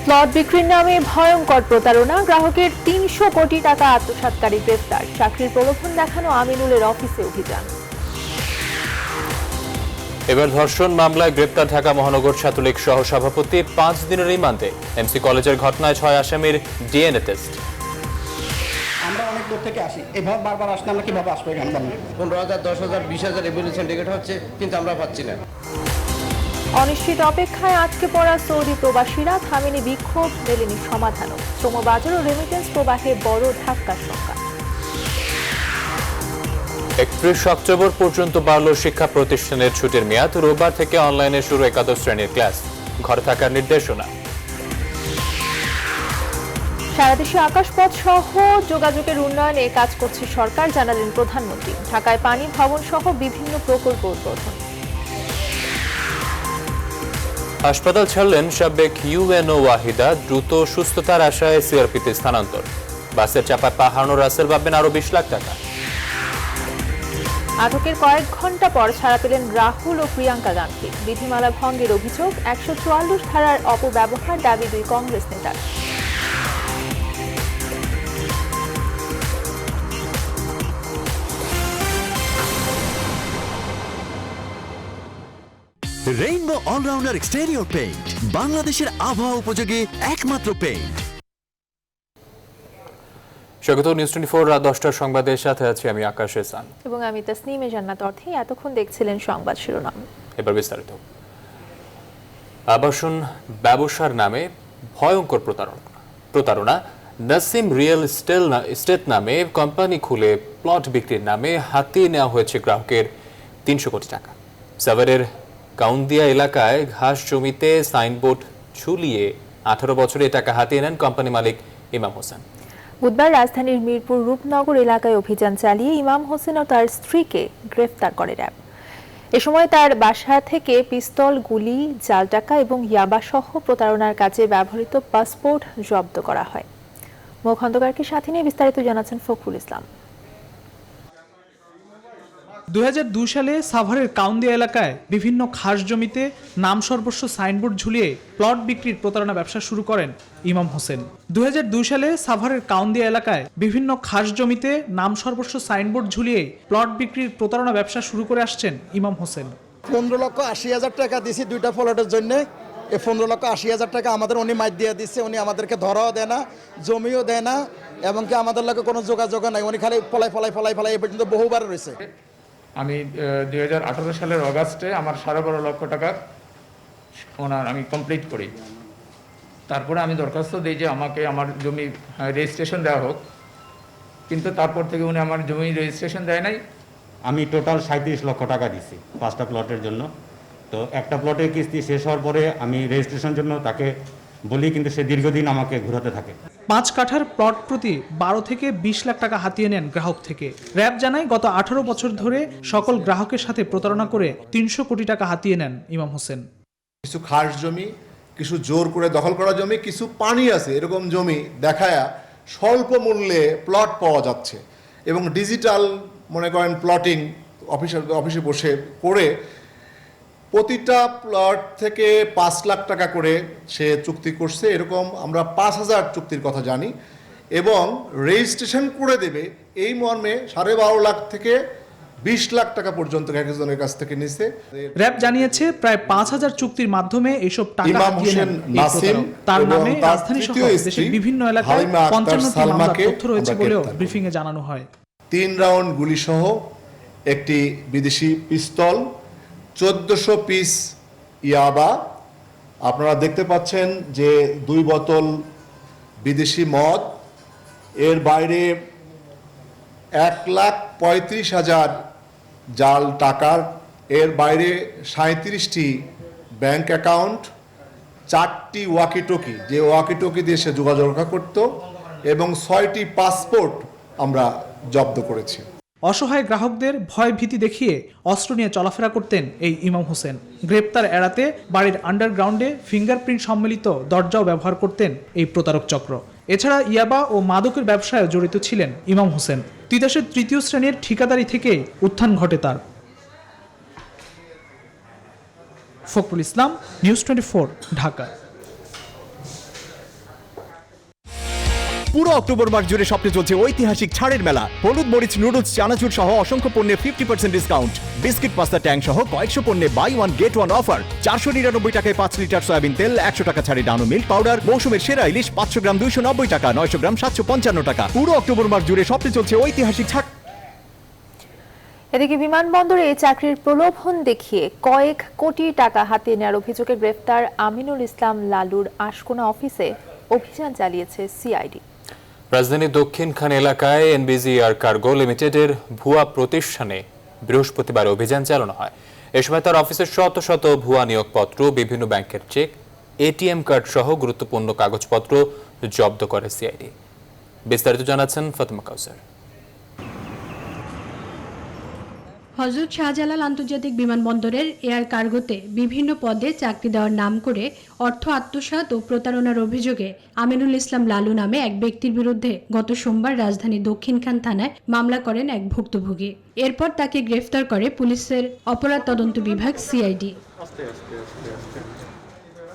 Plot বিক্রির নামে ভয়ঙ্কর প্রতারণা, গ্রাহকের ৩০০ কোটি টাকা আত্মসাৎকারী গ্রেফতার। চাকরির প্রলোভন দেখানো আমিনুলের অফিসে অভিযান। এবার ধর্ষণ মামলায় গ্রেপ্তার ঢাকা মহানগর ছাত্রলীগ সহ সভাপতি ৫ দিনের রিমান্ডে। এমসি কলেজের ঘটনায় ৬ আসামির ডিএনএ টেস্ট। আমরা অনেক দূর থেকে আসি, এভাবে বারবার আসলে আমরা কিভাবে আসবো এখানে? ১৫,০০০, 10,০০০, 20,০০০ এগুলো সিন্ডিকেট হচ্ছে, কিন্তু আমরা পাচ্ছি না। অনিশ্চিত অপেক্ষায় আটকে পড়া সৌদি প্রবাসীরা, থামেনি বিক্ষোভ, মেলেনি সমাধানও। শ্রমবাজার ও রেমিটেন্স প্রবাহে বড় ধাক্কার সংখ্যা। ৩১ অক্টোবর পর্যন্ত বাড়ল শিক্ষা প্রতিষ্ঠানের ছুটির মেয়াদ। রোববার থেকে অনলাইনে শুরু একাদশ শ্রেণীর ক্লাস, ঘরে থাকার নির্দেশনা। সারা দেশে আকাশপথ সহ যোগাযোগের উন্নয়নে কাজ করছে সরকার, জানালেন প্রধানমন্ত্রী। ঢাকায় পানি ভবন সহ বিভিন্ন প্রকল্প উদ্বোধন। হাসপাতাল ছাড়লেন সাবেক ইউএনও ওয়াহিদা, দ্রুত সুস্থতার আশায় সিআরপিতে স্থানান্তর। বাসের চাপায় পা হারানো রাসেল পাবেন আরো ২০ লাখ টাকা। আটকের কয়েক ঘন্টা পর ছাড়া পেলেন রাহুল ও প্রিয়াঙ্কা গান্ধী। বিধিমালা ভঙ্গের অভিযোগ, ১৪৪ ধারার অপব্যবহার দাবি দুই কংগ্রেস নেতার। রেইনবো অলরাউন্ডার এক্সটেরিয়র পেইন্ট, বাংলাদেশের আবহাওয়া উপযোগী একমাত্র পেইন্ট। স্বাগত নিউজ 24 রাত 10টার সংবাদের সাথে আছি আমি আকাশ এহসান এবং আমি তাসনিমে জান্নাত অর্থে। এতক্ষণ দেখছিলেন সংবাদ শিরোনাম, এবার বিস্তারিত। আবাসন ব্যবসার নামে ভয়ঙ্কর প্রতারণা। নাসিম রিয়েল এস্টেট নামে কোম্পানি খুলে প্লট বিক্রির নামে হাতিয়ে নেওয়া হয়েছে গ্রাহকের ৩০০ কোটি টাকা। সাভারের কাউন্দিয়া এলাকায় ঘাস জমিতে সাইনবোর্ড ঝুলিয়ে ১৮ বছরে টাকা হাতিয়ে নেন কোম্পানি মালিক ইমাম হোসেন। বুধবার রাজধানীর মিরপুর রূপনগর এলাকায় অভিযান চালিয়ে ইমাম হোসেন ও তার স্ত্রীকে গ্রেফতার করে র্যাব। এ সময় তার বাসা থেকে পিস্তল, গুলি, জাল টাকা এবং ইয়াবা সহ প্রতারণার কাজে ব্যবহৃত পাসপোর্ট জব্দ করা হয়। মো খন্দকারকে সাথে নিয়ে বিস্তারিত জানাচ্ছেন ফখরুল ইসলাম। ২০০২ সালে সাভারের কাউন্দিয়া এলাকায় বিভিন্ন খাস জমিতে নাম সর্বস্ব সাইনবোর্ড ঝুলিয়ে প্লট বিক্রির প্রতারণা ব্যবসা শুরু করেন ইমাম হোসেন। ২০০২ সালে সাভারের কাউন্দিয়া এলাকায় বিভিন্ন খাস জমিতে নাম সর্বস্ব সাইনবোর্ড ঝুলিয়ে প্লট বিক্রির প্রতারণা ব্যবসা শুরু করে আসছেন ইমাম হোসেন। ১৫,৮০,০০০ টাকা দিছি দুইটা প্লটের জন্য। এই ১৫,৮০,০০০ টাকা আমাদের উনি মাইর দিয়ে দিচ্ছে। উনি আমাদেরকে ধরাও দেয় না, জমিও দেয় না, এবং কি আমাদের লোকে কোনো যোগাযোগও নাই। উনি খালি ফলাই এই পর্যন্ত বহুবার রয়েছে। আমি 2018 সালের অগাস্টে আমার 12.5 লক্ষ টাকা আমি কমপ্লিট করি। তারপরে আমি দরখাস্ত দিই যে আমাকে আমার জমি রেজিস্ট্রেশন দেওয়া হোক, কিন্তু তারপর থেকে উনি আমার জমি রেজিস্ট্রেশন দেয় নাই। আমি টোটাল 37 লক্ষ টাকা দিছি 5টা প্লটের জন্য। তো একটা প্লটের কিস্তি শেষ হওয়ার পরে আমি রেজিস্ট্রেশনের জন্য তাকে বলি, কিন্তু সে দীর্ঘদিন আমাকে ঘোরাতে থাকে। 5 কাঠার প্লট প্রতি 12 থেকে 20 লাখ টাকা হাতিয়ে নেন গ্রাহক থেকে। র্যাব জানায় গত 18 বছর ধরে সকল গ্রাহকের সাথে প্রতারণা করে 300 কোটি টাকা হাতিয়ে নেন ইমাম হোসেন। কিছু খাস জমি, কিছু জোর করে দখল করা জমি, কিছু পানি আছে এরকম জমি দেখায়া স্বল্প মূল্যে প্লট পাওয়া যাচ্ছে, এবং ডিজিটাল মনে করেন প্লটিং অফিসে বসে করে প্রতিটা প্লট থেকে 5 লাখ টাকা করে সে চুক্তি করছে। এরকম আমরা 5,000 চুক্তির কথা জানি, এবং রেজিস্ট্রেশন করে দেবে এই মর্মে 12.5 লাখ থেকে 20 লাখ টাকা পর্যন্ত একজনের কাছ থেকে নিছে। র্যাব জানিয়েছে প্রায় 5,000 চুক্তির মাধ্যমে এসব টাকা হাতিয়ে নেন নাসিম তার নামে তার রাজধানী সহ তৃতীয় দেশের স্ত্রী বিভিন্ন এলাকায় হালিমা আক্তার 55টি মামলার সালমাকে তথ্য রয়েছে আমরা বলেও গ্রেফতার ব্রিফিংয়ে জানানো হয়। 3 রাউন্ড গুলি সহ একটি বিদেশি পিস্তল, 1400 পিস ইয়াবা, আপনারা দেখতে পাচ্ছেন যে 2 বোতল বিদেশি মদ, এর বাইরে 1,35,000 জাল টাকার, এর বাইরে 37টি ব্যাংক অ্যাকাউন্ট, 4টি ওয়াকিটকি, যে ওয়াকিটকি দিয়ে সে যোগাযোগ করত, এবং 6টি পাসপোর্ট আমরা জব্দ করেছি। অসহায় গ্রাহকদের ভয় ভীতি দেখিয়ে অস্ত্র নিয়ে চলাফেরা করতেন এই ইমাম হোসেন। গ্রেপ্তার এড়াতে বাড়ির আন্ডারগ্রাউন্ডে ফিঙ্গারপ্রিন্ট সম্মিলিত দরজাও ব্যবহার করতেন এই প্রতারক চক্র। এছাড়া ইয়াবা ও মাদকের ব্যবসায় জড়িত ছিলেন ইমাম হোসেন। তিতাসের 3য় শ্রেণীর ঠিকাদারি থেকে উত্থান ঘটে তার। ফখরুল ইসলাম, নিউজ 24, ঢাকা। পুরো অক্টোবর মাস জুড়ে শপে চলছে ঐতিহাসিক ছাড়ের মেলা। হলুদ মরিচ, নুডলস, চানাচুর সহ অসংখ্য পণ্যে 50% ডিসকাউন্ট। বিস্কিট, পাস্তা, ট্যাং সহ কয়েকশো পণ্যে buy one get one offer. 499 টাকায় 5 লিটার সয়াবিন তেল, 100 টাকা ছাড়ে ডানো মিল্ক পাউডার। মৌসুমের সেরা ইলিশ 500 গ্রাম 290 টাকা, 900 গ্রাম 755 টাকা। পুরো অক্টোবর মাস জুড়ে শপে চলছে ঐতিহাসিক ছাড়। এদিকে বিমানবন্দরে চাকরির প্রলোভন দেখিয়ে কয়েক কোটি টাকা হাতিয়ে নেওয়ার অভিযোগে গ্রেফতার আমিনুল ইসলাম লালুর আশকোনা অফিসে অভিযান চালিয়েছে সিআইডি। রাজধানীর দক্ষিণখান এলাকায় এনবিজি এয়ার কার্গো লিমিটেডের ভুয়া প্রতিষ্ঠানে বৃহস্পতিবার অভিযান চালানো হয়। এ সময় তার অফিসের শত শত ভুয়া নিয়োগপত্র, বিভিন্ন ব্যাংকের চেক, এটিএম কার্ড সহ গুরুত্বপূর্ণ কাগজপত্র জব্দ করে সিআইডি। বিস্তারিত জানাচ্ছেন ফাতেমা কাউসার। হযরত শাহজালাল আন্তর্জাতিক বিমানবন্দরের এয়ার কার্গোতে বিভিন্ন পদে চাকরি দেওয়ার নাম করে অর্থ আত্মসাৎ ও প্রতারণার অভিযোগে আমিনুল ইসলাম লালু নামে এক ব্যক্তির বিরুদ্ধে গত সোমবার রাজধানীর দক্ষিণখান থানায় মামলা করেন এক ভুক্তভোগী। এরপর তাকে গ্রেফতার করে পুলিশের অপরাধ তদন্ত বিভাগ সিআইডি।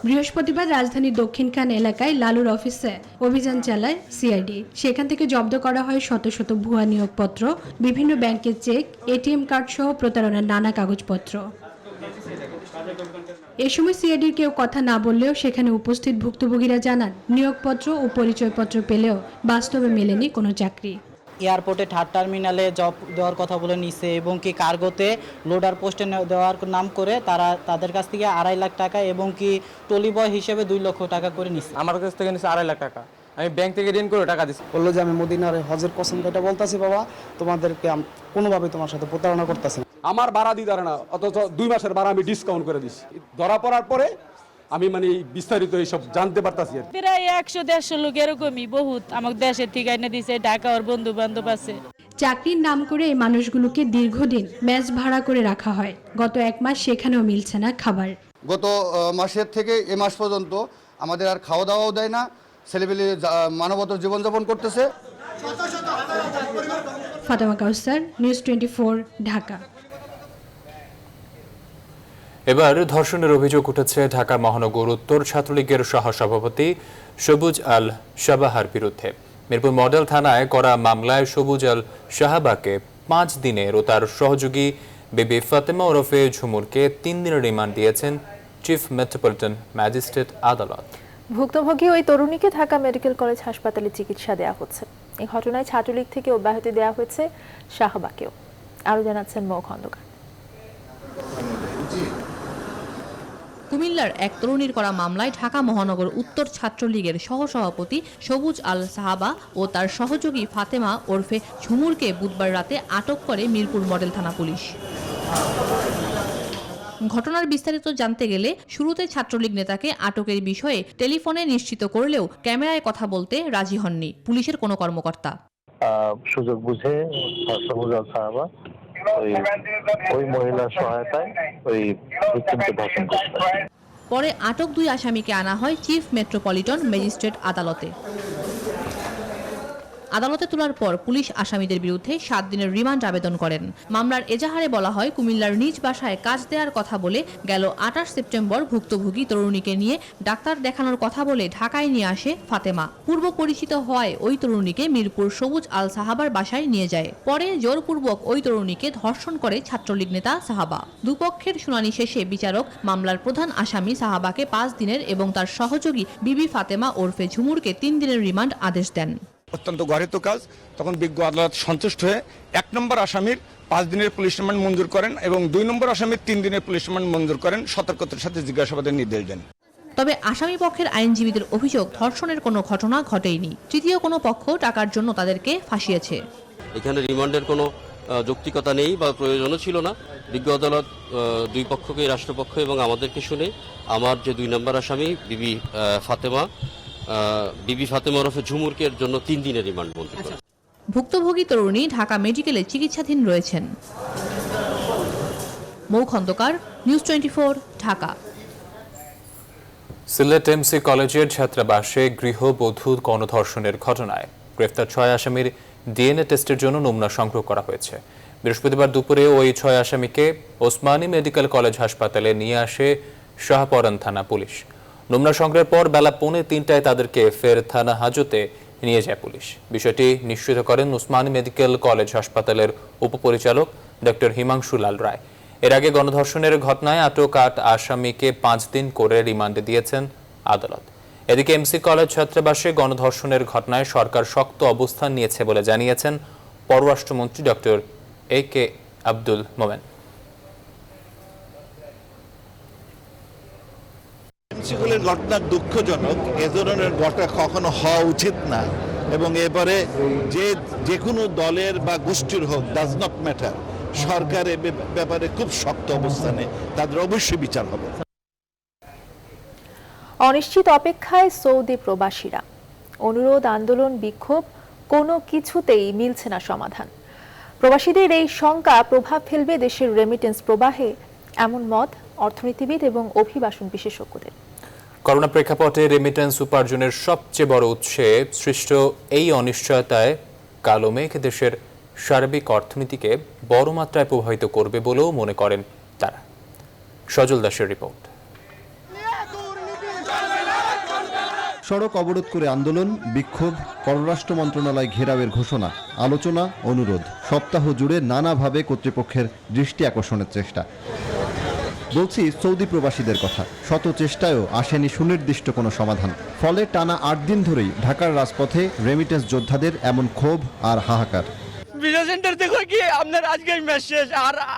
বৃহস্পতিবার রাজধানীর দক্ষিণখান এলাকায় লালুর অফিসে অভিযান চালায় সিআইডি। সেখান থেকে জব্দ করা হয় শত শত ভুয়া নিয়োগপত্র, বিভিন্ন ব্যাংকের চেক, এটিএম কার্ড সহ প্রতারণার নানা কাগজপত্র। এ সময় সিআইডির কেউ কথা না বললেও সেখানে উপস্থিত ভুক্তভোগীরা জানান, নিয়োগপত্র ও পরিচয়পত্র পেলেও বাস্তবে মেলেনি কোনো চাকরি। এয়ারপোর্টে থার্ড টার্মিনালে জব দেওয়ার কথা বলে নিছে এবং কি কার্গোতে লোডার পোস্টে দেওয়ার নাম করে তাদের কাছ থেকে 2.5 লাখ টাকা এবং কি টলি বয় হিসেবে 2 লক্ষ টাকা করে নিছে। আমার কাছ থেকে নিছে 2.5 লাখ টাকা। আমি ব্যাংক থেকে ঋণ করে টাকা দিচ্ছি। বললো যে আমি মদিনার হজের কসম কাটা বলতাছি বাবা, তোমাদেরকে কোনোভাবে তোমার সাথে প্রতারণা করতেছে। আমার ভাড়া দিতে পারে না, অথচ 2 মাসের ভাড়া আমি ডিসকাউন্ট করে দিচ্ছি। ধরা পড়ার পরে আমি বিস্তারিত এইসব জানতে পারতাছি। প্রায় 100-150 লোক এরকমই বহুত আমাকে দেশের ঠিকানা দিছে, ঢাকা ওর বন্ধু বান্ধব আছে। চাকরির নাম করে এই মানুষগুলোকে দীর্ঘদিন মেস ভাড়া করে রাখা হয়। গত 1 মাস সেখানেও মিলছে না খাবার। গত মাসের থেকে এ মাস পর্যন্ত আমাদের আর খাওয়া দাওয়াও দেয় না, ছেলেপেলে মানবত জীবনযাপন করতেছে। ফাতেমা কাউসার, নিউজ 24, ঢাকা। এবার ধর্ষণের অভিযোগ উঠেছে ঢাকা মহানগর উত্তর ছাত্রলীগের সহসভাপতি সবুজ আল শাবাহার বিরুদ্ধে। মিরপুর মডেল থানায় করা মামলায় সবুজ আল শাহাবাকে 5 দিনের ও তার সহযোগী বিবি ফাতেমা ওরফে ঝুমুরকে 3 দিনের রিমান্ড দিয়েছেন চিফ মেট্রোপলিটন ম্যাজিস্ট্রেট আদালত। ভুক্তভোগী ওই তরুণীকে ঢাকা মেডিকেল কলেজ হাসপাতালে চিকিৎসা দেওয়া হচ্ছে। এই ঘটনায় ছাত্রলীগ থেকে অব্যাহতি দেওয়া হয়েছে শাহাবাকেও। আরও জানাচ্ছেন মৌ খন্দকার। কুমিল্লার এক তরুণীর করা মামলায় ঢাকা মহানগর উত্তর ছাত্রলীগের সহসভাপতি সবুজ আল সাহাবা ও তার সহযোগী ফাতেমা ওরফে ঝুমুরকে বুধবার রাতে আটক করে মিরপুর মডেল থানা পুলিশ। ঘটনার বিস্তারিত জানতে গেলে শুরুতে ছাত্রলীগ নেতাকে আটকের বিষয়ে টেলিফোনে নিশ্চিত করলেও ক্যামেরায় কথা বলতে রাজি হননি পুলিশের কোনো কর্মকর্তা। সুযোগ বুঝে সবুজ আল সাহাবা ওই মহিলার সহায়তায় ওই ভিকটিমকে ধর্ষণ করতে। পরে আটক 2 আসামিকে আনা হয় চিফ মেট্রোপলিটন ম্যাজিস্ট্রেট আদালতে। আদালতে তোলার পর পুলিশ আসামিদের বিরুদ্ধে 7 দিনের রিমান্ড আবেদন করেন। মামলার এজাহারে বলা হয়, কুমিল্লার নিজ বাসায় কাজ দেওয়ার কথা বলে গেল 28 সেপ্টেম্বর ভুক্তভোগী তরুণীকে নিয়ে ডাক্তার দেখানোর কথা বলে ঢাকায় নিয়ে আসে ফাতেমা। পূর্ব পরিচিত হওয়ায় ওই তরুণীকে মিরপুর সবুজ আল সাহাবার বাসায় নিয়ে যায়। পরে জোরপূর্বক ওই তরুণীকে ধর্ষণ করে ছাত্রলীগ নেতা সাহাবা। দুপক্ষের শুনানি শেষে বিচারক মামলার প্রধান আসামি সাহাবাকে 5 দিনের এবং তার সহযোগী বিবি ফাতেমা ওরফে ঝুমুরকে 3 দিনের রিমান্ড আদেশ দেন। অত্যন্ত গর্হিত কাজ। তখন বিজ্ঞ আদালত সন্তুষ্ট হয়ে 1 নম্বর আসামির 5 দিনের পুলিশ রিমান্ড মঞ্জুর করেন এবং 2 নম্বর আসামির 3 দিনের পুলিশ রিমান্ড মঞ্জুর করেন, সতর্কতার সাথে জিজ্ঞাসাবাদের নির্দেশ দেন। তবে আসামি পক্ষের আইনজীবীদের অভিযোগ, ধর্ষণের কোনো ঘটনা ঘটেনি। তৃতীয় কোনো পক্ষ টাকার জন্য তাদেরকে ফাঁসিয়েছে। এখানে রিমান্ডের কোনো যৌক্তিকতা নেই বা প্রয়োজনও ছিল না। বিজ্ঞ আদালত 2 পক্ষকে, রাষ্ট্রপক্ষ এবং আমাদেরকে শুনে আমার যে 2 নম্বর আসামি বিবি ফাতেমা ওরফে ঝুমুরকে এর জন্য 3 দিনের রিমান্ড মঞ্জুর করেন। ভুক্তভোগী তরুণী ঢাকা মেডিকেলে চিকিৎসাধীন রয়েছেন। মৌ খন্দকার, নিউজ 24, ঢাকা। সিলেট এমসি কলেজের ছাত্রাবাসে গৃহবধূ গণধর্ষণের ঘটনায় গ্রেফতার 6 আসামির ডিএনএ টেস্টের জন্য নমুনা সংগ্রহ করা হয়েছে। বৃহস্পতিবার দুপুরে ওই 6 আসামিকে ওসমানী মেডিকেল কলেজ হাসপাতালে নিয়ে আসে শাহপরান থানা পুলিশ। নমুনা সংগ্রহের পর বেলা 2:45টায় তাদেরকে ফের থানা হাজতে নিয়ে যায় পুলিশ। বিষয়টি নিশ্চিত করেন উসমানী মেডিকেল কলেজ হাসপাতালের উপপরিচালক ডক্টর হিমাংশু লাল রায়। এর আগে গণধর্ষণের ঘটনায় আটক ৮ আসামিকে ৫ দিন করে রিমান্ডে দিয়েছেন আদালত। এদিকে এমসি কলেজ ছাত্রাবাসে গণধর্ষণের ঘটনায় সরকার শক্ত অবস্থান নিয়েছে বলে জানিয়েছেন পররাষ্ট্রমন্ত্রী ডক্টর AK আব্দুল মোমেন। এমসিগুলির ঘটনা দুঃখজনক, এ ধরনের ঘটনা কখনো হওয়া উচিত না এবং এবারে যে কোনো দলের বা গোষ্ঠীর হোক, ডাজ নট ম্যাটার, সরকার এ ব্যাপারে খুব শক্ত অবস্থানে, তাদের অবশ্যই বিচার হবে। অনিশ্চিত অপেক্ষায় সৌদি প্রবাসীরা। অনুরোধ, আন্দোলন, বিক্ষোভ, কোনো কিছুতেই মিলছে না সমাধান। প্রবাসীদের এই শঙ্কা প্রভাব ফেলবে দেশের রেমিটেন্স প্রবাহে, এমন মত অর্থনীতিবিদ এবং অভিবাসন বিশেষজ্ঞদের। করোনা প্রেক্ষাপটে রেমিটেন্স উপার্জনের সবচেয়ে বড় উৎসে সৃষ্ট এই অনিশ্চয়তায় কালো মেঘ দেশের সার্বিক অর্থনীতিকে বড় মাত্রায় প্রভাবিত করবে বলেও মনে করেন তারা। সজল দাসের রিপোর্ট। সড়ক অবরোধ করে আন্দোলন, বিক্ষোভ, পররাষ্ট্র মন্ত্রণালয় ঘেরাওয়ের ঘোষণা, আলোচনা, অনুরোধ, সপ্তাহ জুড়ে নানাভাবে কর্তৃপক্ষের দৃষ্টি আকর্ষণের চেষ্টা। বলছি সৌদি প্রবাসীদের কথা। শত চেষ্টায়ও আসেনি সুনির্দিষ্ট কোনো সমাধান। ফলে টানা ৮ দিন ধরেই ঢাকার রাজপথে রেমিটেন্স যোদ্ধাদের এমন ক্ষোভ আর হাহাকার। ভিসা সেন্টার দেখো কি আপনার আজকে ম্যাচ শেষ,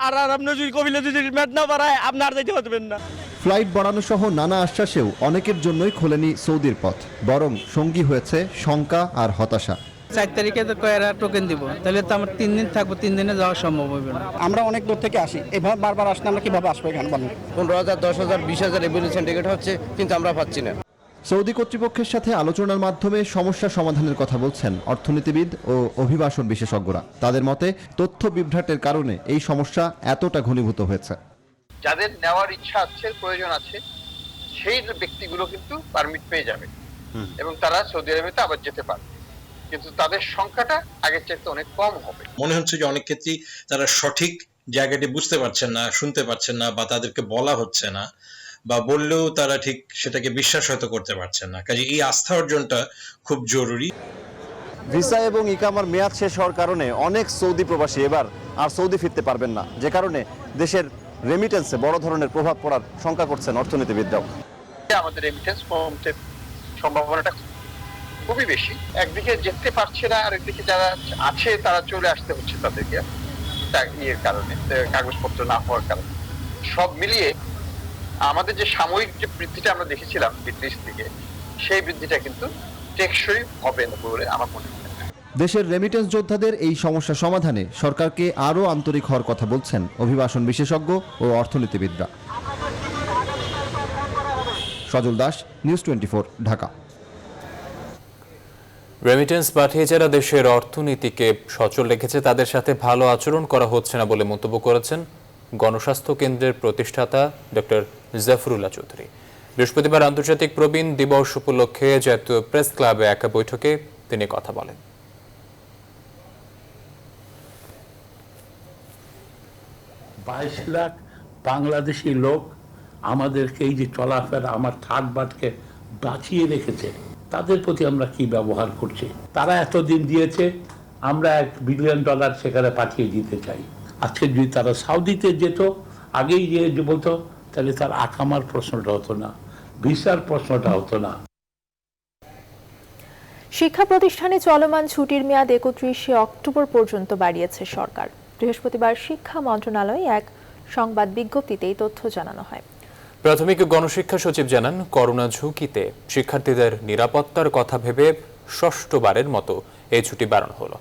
আর আপনার যদি কবিলে যদি ম্যাচ না বাড়ায় আপনার যাইতে পারবেন না। ফ্লাইট বাড়ানো সহ নানা আশ্বাসেও অনেকের জন্যই খোলেনি সৌদির পথ, বরং সঙ্গী হয়েছে শঙ্কা আর হতাশা। ৪ তারিখে তো কয়েরা টোকেন দিব, তাহলে তো আমার 3 দিন থাকবো, 3 দিনে যাওয়া সম্ভব হবে না। আমরা অনেক দূর থেকে আসি, এভাবে বারবার আসলে আমরা কিভাবে আসবো এখানে বলেন? 15,000, 10,000, 20,000 এভলিউশন টিকিট হচ্ছে, কিন্তু আমরা পাচ্ছি না। সৌদি কর্তৃপক্ষের সাথে আলোচনার মাধ্যমে সমস্যা সমাধানের কথা বলছেন অর্থনীতিবিদ ও অভিবাসন বিশেষজ্ঞরা। তাদের মতে তথ্য বিভ্রাটের কারণে এই সমস্যা এতটা ঘনীভূত হয়েছে। যাদের নেওয়ার ইচ্ছা আছে, প্রয়োজন আছে, সেই ব্যক্তিগুলো কিন্তু পারমিট পেয়ে যাবে এবং তারা সৌদি আরবেতে আবার যেতে পারবে, কিন্তু তাদের সংখ্যাটা আগের চাইতে অনেক কম হবে। মনে হচ্ছে যে অনেক ক্ষেত্রেই তারা সঠিক জায়গাটি বুঝতে পারছেন না, শুনতে পাচ্ছেন না, বা তাদেরকে বলা হচ্ছে না, বা বললেও তারা ঠিক সেটাকে বিশ্বাস হয়তো করতে পারছেন না। কাজে এই আস্থা অর্জনটা খুব জরুরি। ভিসা এবং ইকামার মেয়াদ শেষ হওয়ার কারণে অনেক সৌদি প্রবাসী এবার আর সৌদি ফিরতে পারবেন না, যে কারণে দেশের রেমিটেন্সে বড় ধরনের প্রভাব পড়ার শঙ্কা করছেন অর্থনীতিবিদরাও। আমাদের রেমিটেন্স কমতে সম্ভাবনাটা খুবই বেশি। একদিকে যেতে পারছে না, আর একদিকে যারা আছে তারা চলে আসতে হচ্ছে তাদেরকে ইয়ের কারণে, কাগজপত্র না হওয়ার কারণে। সব মিলিয়ে আমাদের যে সাময়িক যে বৃদ্ধিটা আমরা দেখেছিলাম ৩০ থেকে, সেই বৃদ্ধিটা কিন্তু টেকসই হবে না বলে আমার মনে হয়। দেশের রেমিটেন্স যোদ্ধাদের এই সমস্যা সমাধানে সরকারকে আরও আন্তরিক হওয়ার কথা বলছেন অভিবাসন বিশেষজ্ঞ ও অর্থনীতিবিদরা। সজল দাস, নিউজ 24, ঢাকা। রেমিটেন্স পাঠিয়ে যারা দেশের অর্থনীতিকে সচল রেখেছে তাদের সাথে ভালো আচরণ করা হচ্ছে না বলে মন্তব্য করেছেন গণস্বাস্থ্য কেন্দ্রের প্রতিষ্ঠাতা ডক্টর জাফরুল্লাহ চৌধুরী। বৃহস্পতিবার আন্তর্জাতিক প্রবীণ দিবস উপলক্ষে জাতীয় প্রেস ক্লাবে এক বৈঠকে তিনি কথা বলেন। 22 লাখ বাংলাদেশি লোক আমাদেরকে এই যে চলাফেরা, আমার ঠাটবাটকে বাঁচিয়ে রেখেছে, তাদের প্রতি আমরা কি ব্যবহার করছি? তারা এতদিন দিয়েছে, আমরা $1 বিলিয়ন সেখানে পাঠিয়ে দিতে চাই। আজকে যদি তারা সৌদিতে যেত, আগেই যে বলতো, তাহলে তার আকামার প্রশ্নটা হতো না, ভিসার প্রশ্নটা হতো না। শিক্ষা প্রতিষ্ঠানে চলমান ছুটির মেয়াদ 31শে অক্টোবর পর্যন্ত বাড়িয়েছে সরকার। বৃহস্পতিবার শিক্ষা মন্ত্রণালয়ে এক সংবাদ বিজ্ঞপ্তিতে এই তথ্য জানানো হয়। প্রাথমিক গণশিক্ষা সচিব জানান, করোনা ঝুঁকিতে শিক্ষার্থীদের নিরাপত্তার কথা ভেবে ষষ্ঠবারের মতো এই ছুটি বাড়ানো হলো।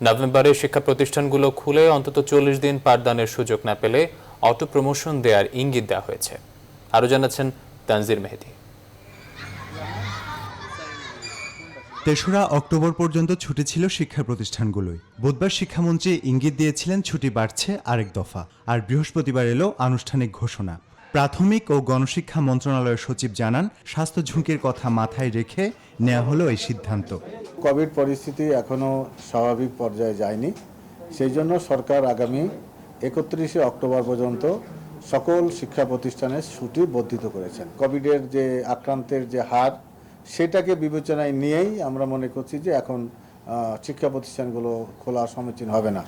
নভেম্বরে শিক্ষা প্রতিষ্ঠানগুলো খুলে অন্তত 40 দিন পাঠদানের সুযোগ না পেলে অটো প্রমোশন দেওয়ার ইঙ্গিত দেওয়া হয়েছে। আরও জানাচ্ছেন তানজির মেহেদি। 3রা অক্টোবর পর্যন্ত ছুটি ছিল শিক্ষা প্রতিষ্ঠানগুলোয়। বুধবার শিক্ষামন্ত্রী ইঙ্গিত দিয়েছিলেন ছুটি বাড়ছে আরেক দফা, আর বৃহস্পতিবার এলো আনুষ্ঠানিক ঘোষণা। প্রাথমিক ও গণশিক্ষা মন্ত্রণালয়ের সচিব জানান, স্বাস্থ্য ঝুঁকির কথা মাথায় রেখে নেওয়া হলো এই সিদ্ধান্ত। কোভিড পরিস্থিতি এখনও স্বাভাবিক পর্যায়ে যায়নি, সেই জন্য সরকার আগামী 31শে অক্টোবর পর্যন্ত সকল শিক্ষা প্রতিষ্ঠানের ছুটি বর্ধিত করেছেন। কোভিডের যে আক্রান্তের যে হার, সেটাকে বিবেচনায় নিয়েই আমরা মনে করছি যে এখন শিক্ষা প্রতিষ্ঠানগুলো খোলা সমীচীন হবে না।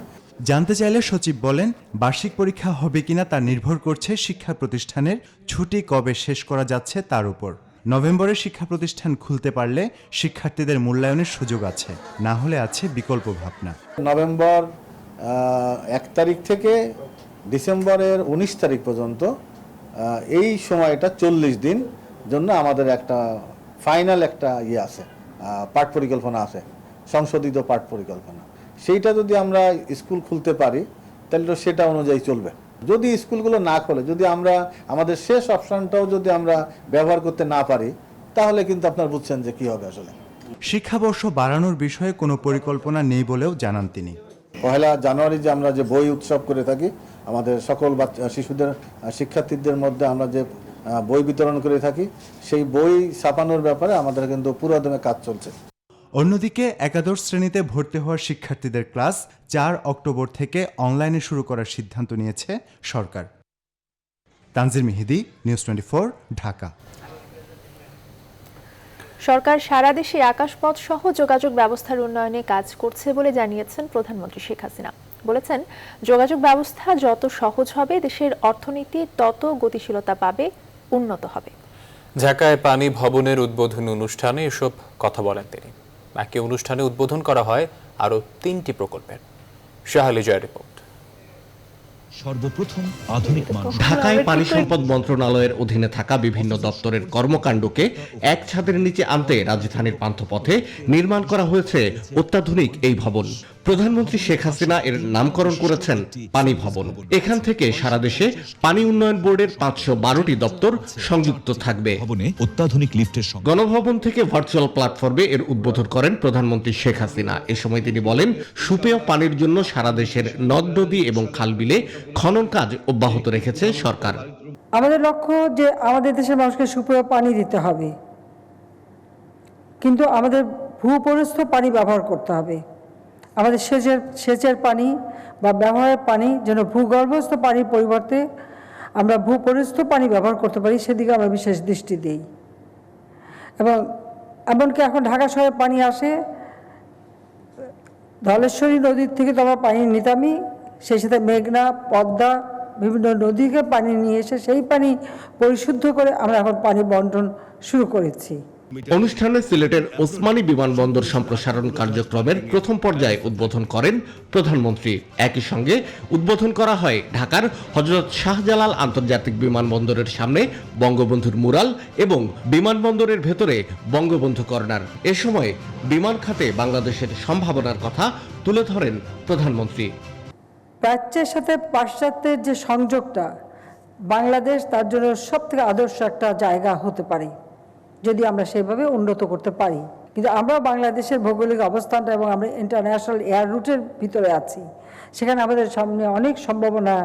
জানতে চাইলে সচিব বলেন, বার্ষিক পরীক্ষা হবে কিনা তা নির্ভর করছে শিক্ষা প্রতিষ্ঠানের ছুটি কবে শেষ করা যাচ্ছে তার উপর। নভেম্বরে শিক্ষা প্রতিষ্ঠান খুলতে পারলে শিক্ষার্থীদের মূল্যায়নের সুযোগ আছে, না হলে আছে বিকল্প ভাবনা। নভেম্বর 1 তারিখ থেকে ডিসেম্বরের 19 তারিখ পর্যন্ত এই সময়টা 40 দিন জন্য আমাদের একটা ফাইনাল একটা আছে, পাঠ পরিকল্পনা আছে, সংশোধিত পাঠ পরিকল্পনা। সেইটা যদি আমরা স্কুল খুলতে পারি তাহলে তো সেটা অনুযায়ী চলবে। যদি স্কুলগুলো না খোলে, যদি আমরা আমাদের শেষ অপশনটাও যদি আমরা ব্যবহার করতে না পারি, তাহলে কিন্তু আপনার বুঝছেন যে কি হবে আসলে। শিক্ষাবর্ষ বাড়ানোর বিষয়ে কোনো পরিকল্পনা নেই বলেও জানান তিনি। 1 জানুয়ারি যে আমরা যে বই উৎসব করে থাকি, আমাদের সকল শিশুদের শিক্ষার্থীদের মধ্যে আমরা যে বই বিতরণ করে থাকি, সেই বই ছাপানোর ব্যাপারে আমাদের কিন্তু পুরোদমে কাজ চলছে। অন্যদিকে একাদশ শ্রেণীতে ভর্তি হওয়া শিক্ষার্থীদের ক্লাস 4 অক্টোবর থেকে অনলাইনে শুরু করার সিদ্ধান্ত নিয়েছে সরকার। তানজির মেহেদি, নিউজ 24, ঢাকা। সরকার সারা দেশে আকাশপথ সহ যোগাযোগ ব্যবস্থার উন্নয়নে কাজ করছে বলে জানিয়েছেন প্রধানমন্ত্রী শেখ হাসিনা। বলেছেন, যোগাযোগ ব্যবস্থা যত সহজ হবে দেশের অর্থনীতি তত গতিশীলতা পাবে, উন্নত হবে। ঢাকায় পানি ভবনের উদ্বোধনী অনুষ্ঠানে এসব কথা বলেন তিনি। একই অনুষ্ঠানে উদ্বোধন করা হয় আরও 3টি প্রকল্পের। শাহালি জয় রিপোর্ট। সর্বপ্রথম আধুনিক ঢাকায় পানি সম্পদ মন্ত্রণালয়ের অধীনে থাকা বিভিন্ন দপ্তরের কর্মকাণ্ডকে এক ছাদের নিচে আনতে রাজধানীর পান্থপথে নির্মাণ করা হয়েছে অত্যাধুনিক এই ভবন। প্রধানমন্ত্রী শেখ হাসিনা এর নামকরণ করেছেন পানি ভবন। এখান থেকে সারা দেশে পানি উন্নয়ন বোর্ডের 512টি দপ্তর সংযুক্ত থাকবে। অত্যাধুনিক লিফটের গণভবন থেকে ভার্চুয়াল প্ল্যাটফর্মে এর উদ্বোধন করেন প্রধানমন্ত্রী শেখ হাসিনা। এ সময় তিনি বলেন, সুপেয় পানির জন্য সারা দেশের নদ নদী এবং খালবিলে খনন কাজ অব্যাহত রেখেছে সরকার। আমাদের লক্ষ্য যে আমাদের দেশের মানুষকে সুপেয় পানি দিতে হবে, কিন্তু আমাদের ভূপরিস্থ পানি ব্যবহার করতে হবে। আমাদের সেচের পানি বা ব্যবহারের পানি যেন ভূগর্ভস্থ পানির পরিবর্তে আমরা ভূপরিস্থ পানি ব্যবহার করতে পারি, সেদিকে আমরা বিশেষ দৃষ্টি দিই। এবং এমনকি এখন ঢাকা শহরে পানি আসে ধলেশ্বরী নদীর থেকে তো আমরা পানি নিতামই, সেই সাথে মেঘনা, পদ্মা, বিভিন্ন নদীকে পানি নিয়ে এসে সেই পানি পরিশুদ্ধ করে আমরা এখন পানি বন্টন শুরু করেছি। অনুষ্ঠানে সিলেটের ওসমানী বিমানবন্দর সম্প্রসারণ কার্যক্রমের প্রথম পর্যায়ে উদ্বোধন করেন প্রধানমন্ত্রী। একই সঙ্গে উদ্বোধন করা হয় ঢাকার হযরত শাহজালাল আন্তর্জাতিক বিমানবন্দরের সামনে বঙ্গবন্ধুর মুরাল এবং বিমানবন্দরের ভেতরে বঙ্গবন্ধু কর্নার। এ সময় বিমান খাতে বাংলাদেশের সম্ভাবনার কথা তুলে ধরেন প্রধানমন্ত্রী। প্রাচ্যের সাথে পাশ্চাত্যের যে সংযোগটা, বাংলাদেশ তার জন্য সবথেকে আদর্শ একটা জায়গা হতে পারে যদি আমরা সেভাবে উন্নত করতে পারি। কিন্তু আমরা বাংলাদেশের ভৌগোলিক অবস্থানটা এবং আমরা ইন্টারন্যাশনাল এয়ার রুটের ভিতরে আছি, সেখানে আমাদের সামনে অনেক সম্ভাবনা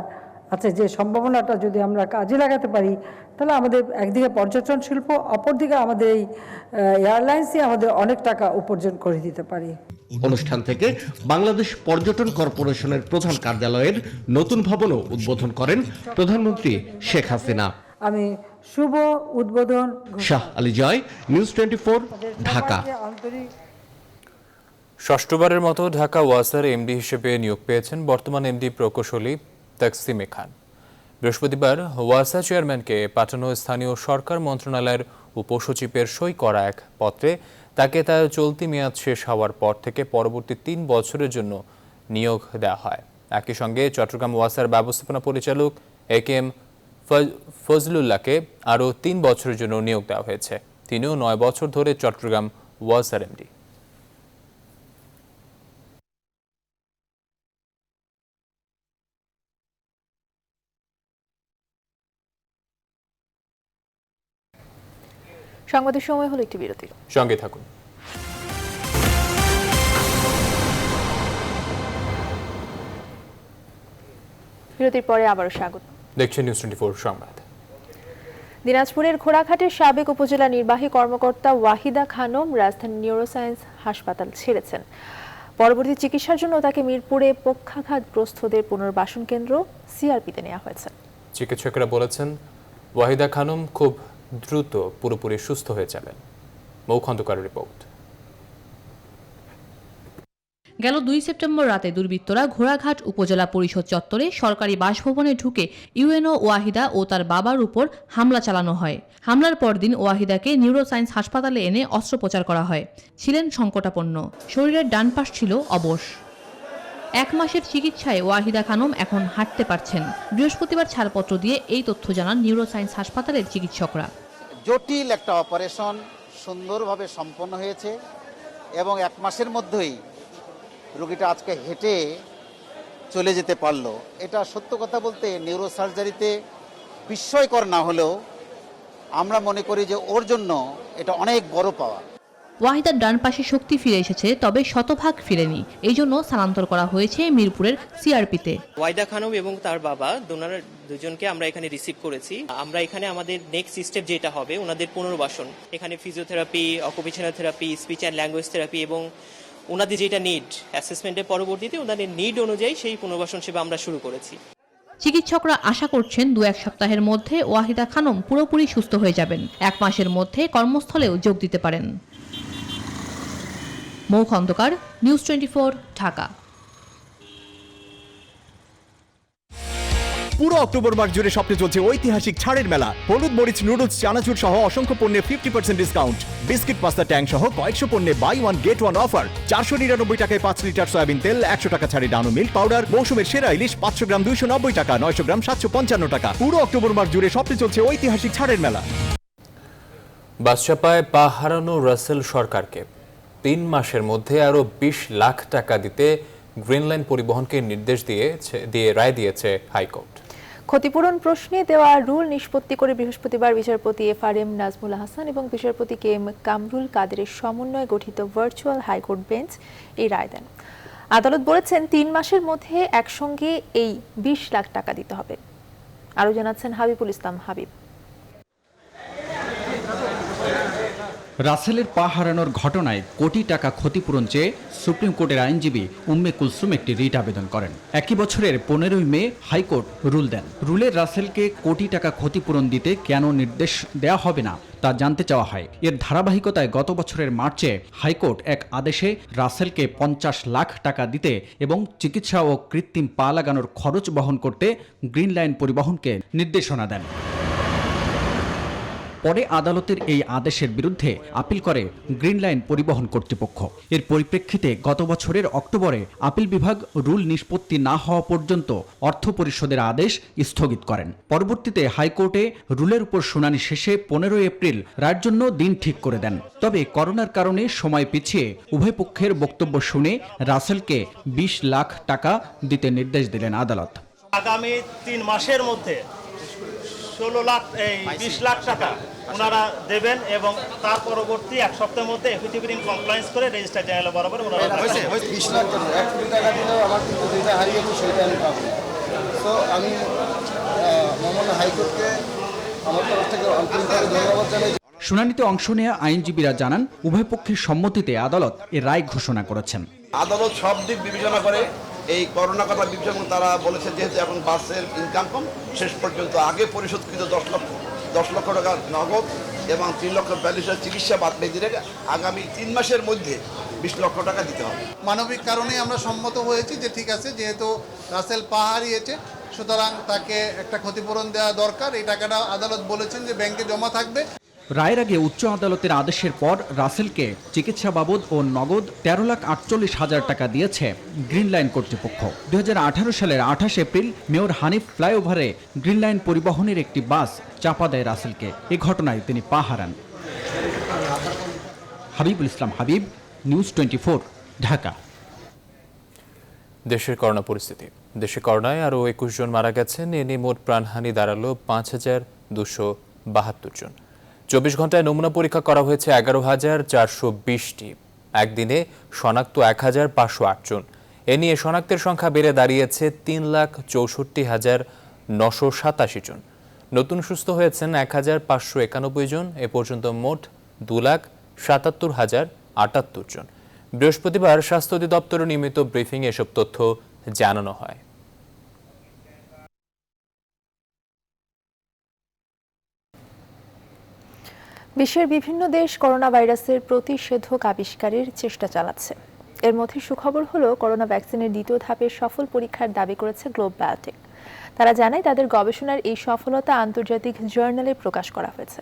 আছে। যে সম্ভাবনাটা যদি আমরা কাজে লাগাতে পারি, তাহলে আমাদের একদিকে পর্যটন শিল্প, অপরদিকে আমাদের এই এয়ারলাইন্সই আমাদের অনেক টাকা উপার্জন করে দিতে পারে। অনুষ্ঠান থেকে বাংলাদেশ পর্যটন কর্পোরেশনের প্রধান কার্যালয়ের নতুন ভবনও উদ্বোধন করেন প্রধানমন্ত্রী শেখ হাসিনা। আমি শুভ উদ্বোধন। শাহ আলী জয়, নিউজ 24, ঢাকা। ষষ্ঠবারের মতো ঢাকা ওয়াসার এমডি হিসেবে নিয়োগ পেয়েছেন বর্তমান এমডি প্রকৌশলী তাকসিমে খান। বৃহস্পতিবার ওয়াসা চেয়ারম্যানকে পাঠানো স্থানীয় সরকার মন্ত্রণালয়ের উপসচিবের সই করা এক পত্রে তাকে তার চলতি মেয়াদ শেষ হওয়ার পর থেকে পরবর্তী 3 বছরের জন্য নিয়োগ দেওয়া হয়। একই সঙ্গে চট্টগ্রাম ওয়াসার ব্যবস্থাপনা পরিচালক একেএম ফজলুল্লাহকে আরও 3 বছরের জন্য নিয়োগ দেওয়া হয়েছে। তিনিও 9 বছর ধরে চট্টগ্রাম ওয়াসার এমডি। সংবাদের সময় হলো একটি বিরতি, সঙ্গে থাকুন। বিরতির পরে আবারও স্বাগত। দেখছেন নিউজ 24 সংবাদ। দিনাজপুরের ঘোড়াঘাটের সাবেক উপজেলা নির্বাহী কর্মকর্তা ওয়াহিদা খানম রাজধানী নিউরোসায়েন্স হাসপাতাল ছেড়েছেন। পরবর্তী চিকিৎসার জন্য তাকে মিরপুরে পক্ষাঘাতগ্রস্তদের পুনর্বাসন কেন্দ্র সিআরপিতে নেওয়া হয়েছে। চিকিৎসকরা বলেছেন ওয়াহিদা খানম খুব দ্রুত পুরোপুরি সুস্থ হয়ে যাবেন। মৌ খন্দকারের রিপোর্ট। গেল 2 সেপ্টেম্বর রাতে দুর্বৃত্তরা ঘোড়াঘাট উপজেলা পরিষদ চত্বরে সরকারি বাসভবনে ঢুকে ইউএনও ওয়াহিদা ও তার বাবার উপর হামলা চালানো হয়। হামলার পরদিন ওয়াহিদাকে নিউরোসায়েন্স হাসপাতালে এনে অস্ত্রোপচার করা হয়। ছিলেন সংকটাপন্ন, শরীরের ডান পাশ ছিল অবশ। 1 মাসের চিকিৎসায় ওয়াহিদা খানম এখন হাঁটতে পারছেন। বৃহস্পতিবার ছাড়পত্র দিয়ে এই তথ্য জানান নিউরোসায়েন্স হাসপাতালের চিকিৎসকরা। জটিল একটা অপারেশন সুন্দরভাবে সম্পন্ন হয়েছে এবং 1 মাসের মধ্যেই রোগীটা আজকে হেঁটে চলে যেতে পারলো। এটা সত্য কথা বলতে নিউরোসার্জারিতে বিস্ময়কর না হলেও আমরা মনে করি যে ওর জন্য এটা অনেক বড় পাওয়া। ওয়াহিদার ডান পাশে শক্তি ফিরে এসেছে, তবে শতভাগ ফিরেনি। এই জন্য স্থানান্তর করা হয়েছে মিরপুরের সিআরপিতে। ওয়াহিদা খানম এবং তার বাবা দুজনকে আমরা এখানে রিসিভ করেছি। আমরা এখানে আমাদের নেক্সট স্টেপ যেটা হবে ওনাদের পুনর্বাসন, এখানে physiotherapy, occupational therapy, speech and language therapy এবং ওনাদের যেটা নিড অ্যাসেসমেন্টের পরবর্তীতে ওনাদের নিড অনুযায়ী সেই পুনর্বাসন সেবা আমরা শুরু করেছি। চিকিৎসকরা আশা করছেন 2-1 সপ্তাহের মধ্যে ওয়াহিদা খানম পুরোপুরি সুস্থ হয়ে যাবেন। 1 মাসের মধ্যে কর্মস্থলেও যোগ দিতে পারেন। মৌ খন্দকার, নিউজ 24, ঢাকা। পুরো অক্টোবর মাস জুড়ে স্বপ্নে চলছে ঐতিহাসিক ছাড়ের মেলা। হলুদ মরিচ, নুডলস, চানাচুর সহ অসংখ্য পণ্যে 50% ডিসকাউন্ট। বিস্কিট, পাস্তা, ট্যাং সহ কয়েকশো পণ্যে buy one get one offer. 499 টাকায় 5 লিটার সয়াবিন তেল, 100 টাকা ছাড়ে ডানো মিল্ক পাউডার, মৌসুমের সেরা ইলিশ 500 গ্রাম 290 টাকা, 900 গ্রাম 755 টাকা। পুরো অক্টোবর মাস জুড়ে স্বপ্নে চলছে ঐতিহাসিক ছাড়ের মেলা। বাসচাপায় পা হারানো রাসেল সরকারকে 3 মাসের মধ্যে আরও 20 লাখ টাকা দিতে গ্রিন লাইন পরিবহনকে নির্দেশ দিয়ে রায় দিয়েছে হাইকোর্ট। ক্ষতিপূরণ প্রশ্নে দেওয়া রুল নিষ্পত্তি করে বৃহস্পতিবার বিচারপতি FRM নাজমুল হাসান এবং বিচারপতি KM কামরুল কাদেরের সমন্বয়ে গঠিত ভার্চুয়াল হাইকোর্ট বেঞ্চ এই রায় দেন। আদালত বলেছেন 3 মাসের মধ্যে একসঙ্গে এই 20 লাখ টাকা দিতে হবে। আরও জানাচ্ছেন হাবিবুল ইসলাম হাবিব। রাসেলের পা হারানোর ঘটনায় কোটি টাকা ক্ষতিপূরণ চেয়ে সুপ্রিম কোর্টের আইনজীবী উম্মে কুলসুম একটি রিট আবেদন করেন। একই বছরের 15 মে হাইকোর্ট রুল দেন। রুলে রাসেলকে কোটি টাকা ক্ষতিপূরণ দিতে কেন নির্দেশ দেওয়া হবে না তা জানতে চাওয়া হয়। এর ধারাবাহিকতায় গত বছরের মার্চে হাইকোর্ট এক আদেশে রাসেলকে 50 লাখ টাকা দিতে এবং চিকিৎসা ও কৃত্রিম পা লাগানোর খরচ বহন করতে গ্রিন লাইন পরিবহনকে নির্দেশনা দেন। পরে আদালতের এই আদেশের বিরুদ্ধে আপিল করে গ্রিন লাইন পরিবহন কর্তৃপক্ষ। এর পরিপ্রেক্ষিতে গত বছরের অক্টোবরে আপিল বিভাগ রুল নিষ্পত্তি না হওয়া পর্যন্ত অর্থ পরিশোধের আদেশ স্থগিত করেন। পরবর্তীতে হাইকোর্টে রুলের উপর শুনানি শেষে 15 এপ্রিল রায়ের জন্য দিন ঠিক করে দেন। তবে করোনার কারণে সময় পিছিয়ে উভয় পক্ষের বক্তব্য শুনে রাসেলকে 20 লাখ টাকা দিতে নির্দেশ দিলেন আদালত। আগামী 3 মাসের মধ্যে 20 লাখ টাকা ওনারা দেবেন এবং তার পরবর্তী 1 সপ্তাহের মধ্যে এফিডেভিট কমপ্লায়েন্স করে রেজিস্ট্রার জেনারেল বরাবর ওনারা 20 লাখ টাকা 1 কোটি টাকা দিলেও আমার কিন্তু যেটা হারিয়েছে সেটা আমি পাবো। তো আমি মাননীয় হাইকোর্টকে আমার তরফ থেকে আন্তরিকভাবে ধন্যবাদ জানাই। শুনানিতে অংশ নেওয়া আইনজীবীরা জানান উভয় পক্ষের সম্মতিতে আদালত এর রায় ঘোষণা করেছেন। আদালত সব দিক বিবেচনা করে এই করোনা কথা বিবেচনা তারা বলেছে যেহেতু এখন বাসের ইনকাম কম, শেষ পর্যন্ত আগে পরিশোধকৃত 10 লক্ষ টাকা নগদ এবং 3,42,000 চিকিৎসা বাদ দিয়ে আগামী 3 মাসের মধ্যে 20 লক্ষ টাকা দিতে হবে। মানবিক কারণে আমরা সম্মত হয়েছি যে ঠিক আছে, যেহেতু রাসেল পা হারিয়েছে সুতরাং তাকে একটা ক্ষতিপূরণ দেওয়া দরকার। এই টাকাটা আদালত বলেছেন যে ব্যাংকে জমা থাকবে। রায়ের আগে উচ্চ আদালতের আদেশের পর রাসেলকে চিকিৎসা বাবদ ও নগদ 13,48,000 টাকা দিয়েছে গ্রিন লাইন কর্তৃপক্ষ। 2018 সালের 28 এপ্রিল মেয়র হানিফ ফ্লাইওভারে গ্রিন লাইন পরিবহনের একটি বাস চাপা দেয় রাসেলকে। এ ঘটনায় তিনি পা হারান। হাবিবুল ইসলাম হাবিব, নিউজ 24, ঢাকা। দেশের করোনা পরিস্থিতি। দেশে করোনায় আরও 21 জন মারা গেছেন। এ নিয়ে মোট প্রাণহানি দাঁড়ালো 5,272 জন। 24 ঘন্টায় নমুনা পরীক্ষা করা হয়েছে 11,420টি। একদিনে শনাক্ত 1,508 জন। এ নিয়ে শনাক্তের সংখ্যা বেড়ে দাঁড়িয়েছে 3,64,987 জন। নতুন সুস্থ হয়েছেন 1,591 জন। এ পর্যন্ত মোট 2,77,078 জন। বৃহস্পতিবার স্বাস্থ্য অধিদপ্তরের নিয়মিত ব্রিফিং এসব তথ্য জানানো হয়। বিশ্বের বিভিন্ন দেশ করোনা ভাইরাসের প্রতিষেধক আবিষ্কারের চেষ্টা চালাচ্ছে। এর মধ্যে সুখবর হলো করোনা ভ্যাকসিনের দ্বিতীয় ধাপের সফল পরীক্ষার দাবি করেছে গ্লোব বায়োটেক। তারা জানায় তাদের গবেষণার এই সফলতা আন্তর্জাতিক জার্নালে প্রকাশ করা হয়েছে।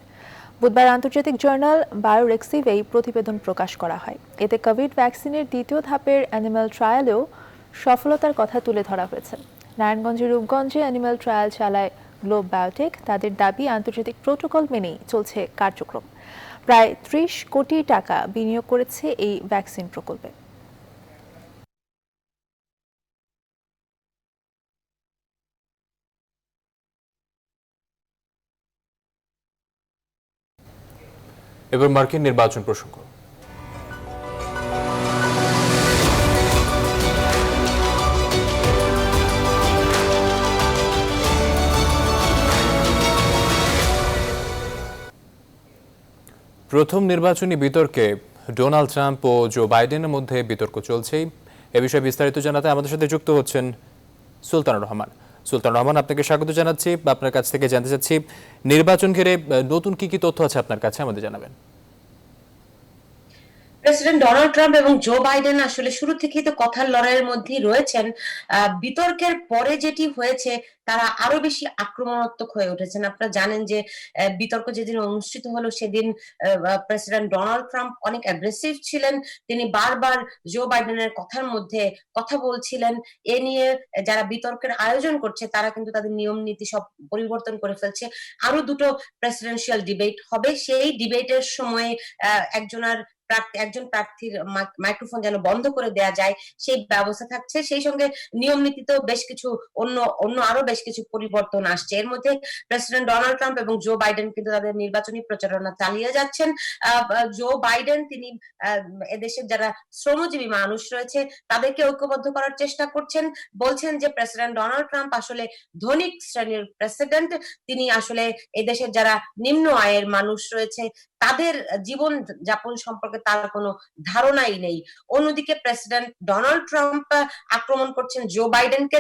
বুধবার আন্তর্জাতিক জার্নাল বায়োরেক্সিভ এই প্রতিবেদন প্রকাশ করা হয়। এতে কোভিড ভ্যাকসিনের দ্বিতীয় ধাপের অ্যানিম্যাল ট্রায়ালেও সফলতার কথা তুলে ধরা হয়েছে। নারায়ণগঞ্জের রূপগঞ্জে অ্যানিম্যাল ট্রায়াল চালায় গ্লোব বায়োটেক। তাদের দাবি আন্তর্জাতিক প্রোটোকল মেনেই চলছে কার্যক্রম। প্রায় ৩০ কোটি টাকা বিনিয়োগ করেছে এই ভ্যাকসিন প্রকল্পে। এবার মার্কিন নির্বাচন প্রসঙ্গ। প্রথম নির্বাচনী বিতর্কে ডোনাল্ড ট্রাম্প ও জো বাইডেনের মধ্যে বিতর্ক চলছেই। এ বিষয়ে বিস্তারিত জানাতে আমাদের সাথে যুক্ত হচ্ছেন সুলতানুর রহমান। সুলতানুর রহমান, আপনাকে স্বাগত জানাচ্ছি। আপনার কাছ থেকে জানতে চাচ্ছি, নির্বাচন ঘিরে নতুন কি কি তথ্য আছে আপনার কাছে, আমাদের জানাবেন। প্রেসিডেন্ট ডোনাল্ড ট্রাম্প এবং জো বাইডেন আসলে শুরু থেকেই তো কথার লড়াইয়ের মধ্যেই রয়েছেন। বিতর্কের পরে যেটি হয়েছে, তারা আরো বেশি আক্রমণাত্মক হয়ে উঠেছেন। আপনারা জানেন যে বিতর্ক যেদিন অনুষ্ঠিত হলো সেদিন প্রেসিডেন্ট ডোনাল্ড ট্রাম্প অনেক অ্যাগ্রেসিভ ছিলেন। তিনি বারবার জো বাইডেনের কথার মধ্যে কথা বলছিলেন। এ নিয়ে যারা বিতর্কের আয়োজন করছে তারা কিন্তু তাদের নিয়ম নীতি সব পরিবর্তন করে ফেলছে। আরো দুটো প্রেসিডেন্সিয়াল ডিবেট হবে। সেই ডিবেটের সময় একজন প্রার্থীর মাইক্রোফোন যেন বন্ধ করে দেয়া যায় সেই ব্যবস্থা থাকছে। সেই সঙ্গে নিয়ম নীতিতেও বেশ কিছু অন্য আরো বেশ কিছু পরিবর্তন আসছে। এর মধ্যে প্রেসিডেন্ট ডোনাল্ড ট্রাম্প এবং জো বাইডেন কিন্তু তাদের নির্বাচনী প্রচারণা চালিয়ে যাচ্ছেন। জো বাইডেন তিনি এদেশের যারা শ্রমজীবী মানুষ রয়েছে তাদেরকে ঐক্যবদ্ধ করার চেষ্টা করছেন। বলছেন যে প্রেসিডেন্ট ডোনাল্ড ট্রাম্প আসলে ধনিক শ্রেণীর প্রেসিডেন্ট। তিনি আসলে এদেশের যারা নিম্ন আয়ের মানুষ রয়েছে তাদের জীবন যাপন সম্পর্কে তার কোনো ধারণাই নেই। অন্যদিকে প্রেসিডেন্ট ডোনাল্ড ট্রাম্প আক্রমণ করছেন জো বাইডেনকে।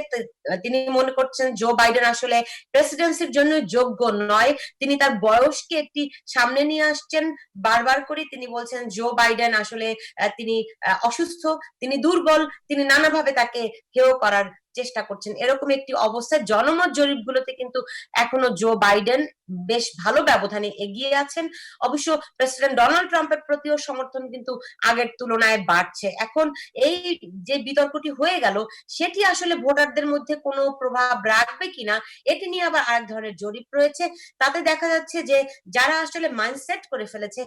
তিনি মনে করছেন জো বাইডেন আসলে প্রেসিডেন্সির জন্য যোগ্য নয়। তিনি তার বয়সকে একটি সামনে নিয়ে আসছেন বারবার করে। তিনি বলছেন জো বাইডেন আসলে তিনি অসুস্থ, তিনি দুর্বল, তিনি নানাভাবে তাকে হেয় করার চেষ্টা করছেন। এরকম একটি অবস্থায় জনমত জরিপগুলোতে কিন্তু এখনো জো বাইডেন বেশ ভালো ব্যবধানে এগিয়ে আছেন। অবশ্য প্রেসিডেন্ট ডোনাল্ড ট্রাম্পের প্রতিও সমর্থন কিন্তু আগের তুলনায় বাড়ছে। এখন এই যে বিতর্কটি হয়ে গেল সেটি আসলে ভোটারদের মধ্যে কোনো প্রভাব রাখবে কিনা এটি নিয়ে আবার আরেক ধরনের জরিপ রয়েছে। তাতে দেখা যাচ্ছে যে যারা আসলে মাইন্ডসেট করে ফেলেছে,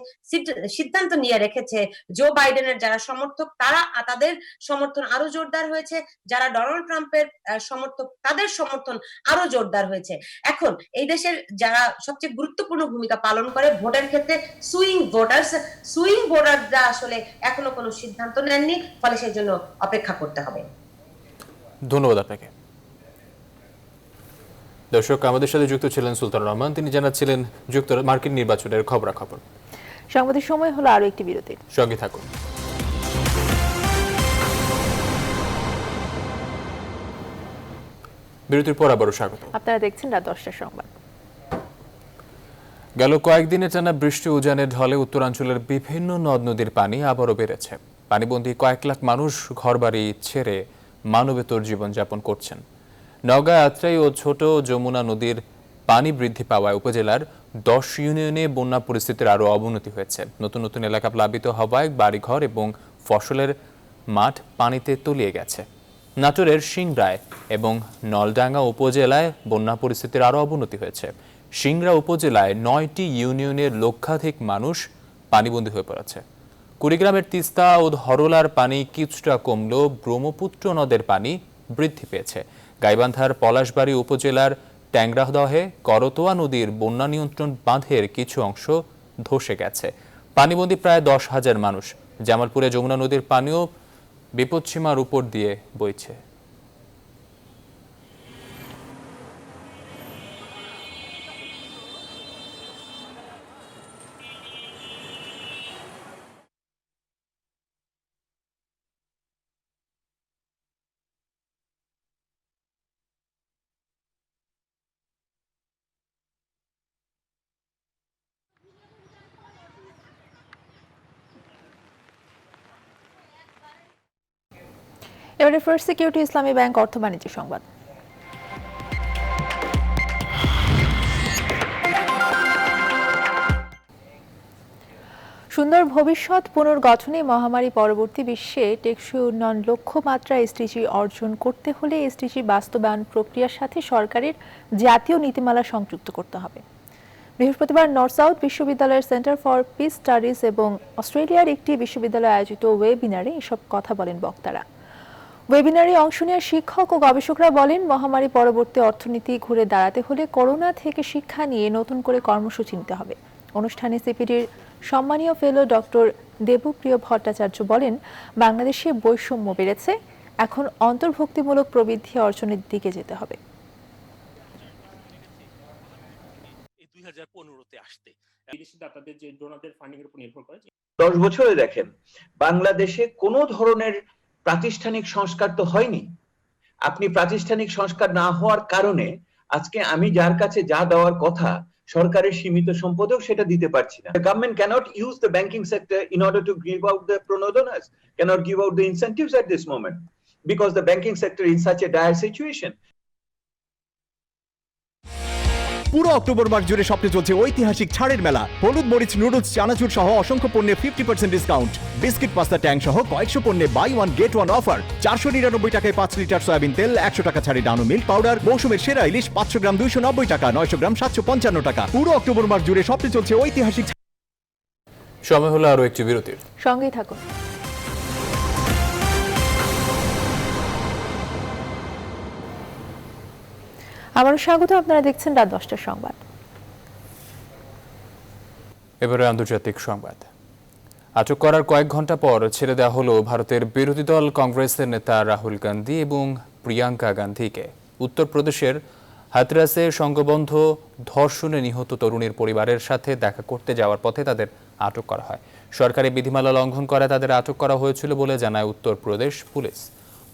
সিদ্ধান্ত নিয়ে রেখেছে জো বাইডেনের যারা সমর্থক, তাদের সমর্থন আরো জোরদার হয়েছে। যারা ডোনাল্ড ট্রাম্পের সমর্থক তাদের সমর্থন আরো জোরদার হয়েছে। এখন এই দেশের যারা সবচেয়ে গুরুত্বপূর্ণ ভূমিকা পালন করে ভোটের ক্ষেত্রে সুইং ভোটাররা আসলে এখনো কোনো সিদ্ধান্ত নেননি, ফলে সেই জন্য অপেক্ষা করতে হবে। ধন্যবাদ আপনাকে। দর্শক, আমাদের সাথে যুক্ত ছিলেন সুলতানুর রহমান। তিনি জানাচ্ছিলেন মার্কিন নির্বাচনের খবরাখবর। সংবাদের সময় হলো আরো একটি বিরতি, সঙ্গে থাকুন। বিরতির পর আবারও স্বাগত। আপনারা দেখছেন রাত 10টার সংবাদ। গেল কয়েকদিনে টানা বৃষ্টি উজানের ঢলে উত্তরাঞ্চলের বিভিন্ন নদ নদীর পানি আবারও বেড়েছে। পানিবন্দী কয়েক লাখ মানুষ ঘরবাড়ি ছেড়ে মানবেতর জীবনযাপন করছেন। নওগাঁ, আত্রাই ও ছোট যমুনা নদীর পানি বৃদ্ধি পাওয়ায় উপজেলার 10 ইউনিয়নে বন্যা পরিস্থিতির আরও অবনতি হয়েছে। নতুন নতুন এলাকা প্লাবিত হওয়ায় বাড়িঘর এবং ফসলের মাঠ পানিতে তলিয়ে গেছে। নাটোরের সিংড়ায় এবং নলডাঙ্গা উপজেলায় বন্যা পরিস্থিতির আরও অবনতি হয়েছে। সিংড়া উপজেলায় 9টি ইউনিয়নের লক্ষাধিক মানুষ পানিবন্দী হয়ে পড়েছে। কুড়িগ্রামের তিস্তা ও হরলার পানি কিছুটা কমলেও ব্রহ্মপুত্র নদের পানি বৃদ্ধি পেয়েছে। গাইবান্ধার পলাশবাড়ী উপজেলার ট্যাংরাদহে করতোয়া নদীর বন্যা নিয়ন্ত্রণ বাঁধের কিছু অংশ ধসে গেছে। পানিবন্দী প্রায় 10,000 মানুষ। জামালপুরে যমুনা নদীর পানিও বিপদসীমার উপর দিয়ে বইছে। এবারে ফার্স্ট সিকিউরিটি ইসলামী ব্যাংক অর্থ বাণিজ্য সংবাদ। সুন্দর ভবিষ্যৎ পুনর্গঠনে মহামারী পরবর্তী বিশ্বে টেকসই উন্নয়ন লক্ষ্যমাত্রা এসডিজি অর্জন করতে হলে এসডিজি বাস্তবায়ন প্রক্রিয়ার সাথে সরকারের জাতীয় নীতিমালা সংযুক্ত করতে হবে। বৃহস্পতিবার নর্থ সাউথ বিশ্ববিদ্যালয়ের সেন্টার ফর পিস স্টাডিজ এবং অস্ট্রেলিয়ার একটি বিশ্ববিদ্যালয়ে আয়োজিত ওয়েবিনারে এসব কথা বলেন বক্তারা। ওয়েবিনারে অংশ নেওয়া শিক্ষক ও গবেষকরা বলেন, মহামারী পরবর্তী অর্থনীতি ঘুরে দাঁড়াতে হলে করোনা থেকে শিক্ষা নিয়ে নতুন করে কর্মসূচি নিতে হবে। অনুষ্ঠানে সিপিডির সম্মানীয় ফেলো ডক্টর দেবপ্রিয় ভট্টাচার্য বলেন, বাংলাদেশে বৈষম্য বেড়েছে, এখন অন্তর্ভুক্তিমূলক প্রবৃদ্ধি অর্জনের দিকে যেতে হবে। 2015-তে আসতে বিদেশি দাতাদের যে ডোনারদের ফান্ডিং এর উপর নির্ভর করে 10 বছরে দেখেন বাংলাদেশে কোনো ধরনের প্রাতিষ্ঠানিক সংস্কার তো হয়নি। আপনি প্রাতিষ্ঠানিক সংস্কার না হওয়ার কারণে আজকে আমি যার কাছে যা দেওয়ার কথা সরকারের সীমিত সম্পদেও সেটা দিতে পারছি না। The government cannot use the banking sector in order to give out the pronodonas, cannot give out the incentives at this moment because the banking sector is in such a dire situation. পুরো October মাস জুড়ে শপে চলছে ঐতিহাসিক ছাড়ের মেলা। হলুদ মরিচ noodles চানাচুর সহ অসংখ্য পণ্যে 50% ডিসকাউন্ট, বিস্কিট পাস্তা ট্যাং সহ কয়েকশো পণ্যে buy one get one offer. 499 টাকায় 5 লিটার সয়াবিন তেল, 100 টাকা ছাড়ে ডানো মিল্ক পাউডার, মৌসুমের সেরা ইলিশ 500 গ্রাম 290 টাকা, 900 গ্রাম 755 টাকা। পুরো অক্টোবর মাস জুড়ে শপে চলছে ঐতিহাসিক। সময় হলো আরো একটি বিরতির, সঙ্গেই থাকুন। আবারও স্বাগত, আপনারা দেখছেন রাত 10টার সংবাদ। এবারে আন্তর্জাতিক সংবাদ। আটক করার কয়েক ঘন্টা পর ছেড়ে দেওয়া হলো ভারতের বিরোধী দল কংগ্রেসের নেতা রাহুল গান্ধী এবং প্রিয়াঙ্কা গান্ধীকে। উত্তরপ্রদেশের হাথরাসে সংঘবদ্ধ ধর্ষণে নিহত তরুণীর পরিবারের সাথে দেখা করতে যাওয়ার পথে তাদের আটক করা হয়। সরকারি বিধিমালা লঙ্ঘন করায় তাদের আটক করা হয়েছিল বলে জানায় উত্তরপ্রদেশ পুলিশ।